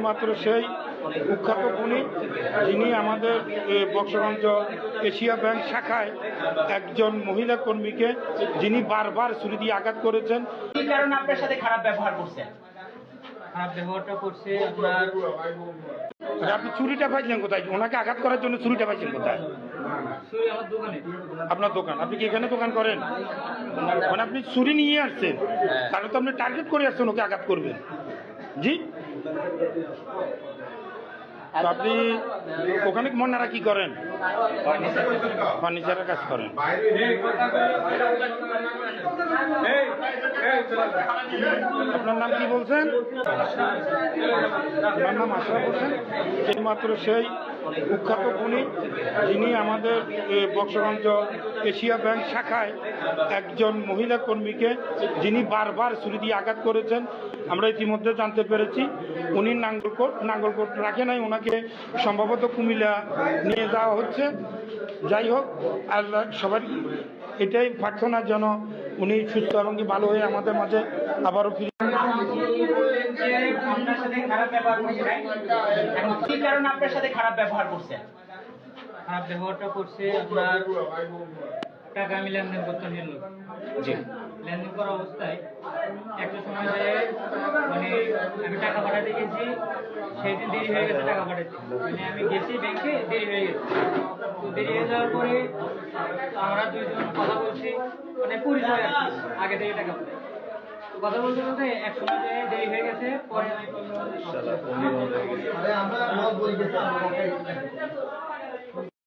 একমাত্র সেই কুখ্যাত খুনি যিনি আমাদের বক্সগঞ্জ এশিয়া ব্যাংক শাখায় একজন মহিলা কর্মীকে যিনি বারবার ছুরি দিয়ে আঘাত করেছেন। কি কারণে আপনার সাথে খারাপ ব্যবহার করছেন? খারাপ ব্যবহারটা করছে আপনার। আপনি ছুরিটা পাইছেন কোথায়? ওনাকে আঘাত করার জন্য ছুরিটা পাইছেন কোথায়? ছুরি আমার দোকানে। আপনার দোকান? আপনি কি এখানে দোকান করেন? মানে আপনি ছুরি নিয়ে আসছেন, তাহলে তো আপনি টার্গেট করে আসছেন ওকে আঘাত করবেন। জি, তো আপনি ওখানে মনারা কি করেন? ফার্নিচারের কাজ করেন। আপনার নাম কি বলছেন? আপনার নাম আশরাফ হোসেন। এইমাত্র সেই কুখ্যাত খুনি যিনি আমাদের বক্সগঞ্জ এশিয়া ব্যাংক শাখায় একজন মহিলা কর্মীকে যিনি বারবার ছুরি দিয়ে আঘাত করেছেন। আমরা ইতিমধ্যে জানতে পেরেছি উনি নাঙ্গলকোট রাখে নাই, ওনাকে সম্ভবত কুমিল্লা নিয়ে যাওয়া হচ্ছে। যাই হোক, আল্লাহ সবার এটাই প্রার্থনা যেন উনি সুস্থ এবং কি ভালো হয়ে আমাদের মাঝে আবারও ফিরে। কি কারণে আপনার সাথে খারাপ ব্যবহার করছেন? খারাপ ব্যবহারটা করছে আপনার। টাকা আমি লেনদেন করতে নিল, লেনদেন করা অবস্থায় একটা সময় মানে আমি টাকা পাঠাতে গেছি, সেদিন দেরি হয়ে গেছে টাকা পাঠাতে। মানে আমি গেছি ব্যাংকে, দেরি হয়ে গেছে। তো দেরি হয়ে যাওয়ার পরে আমরা দুইজন কথা বলছি, মানে পরিচয় আর কি, আগে থেকে টাকা পাঠাই। কথা বলতে বলতে এক সময় দেরি হয়ে গেছে। পরে আমি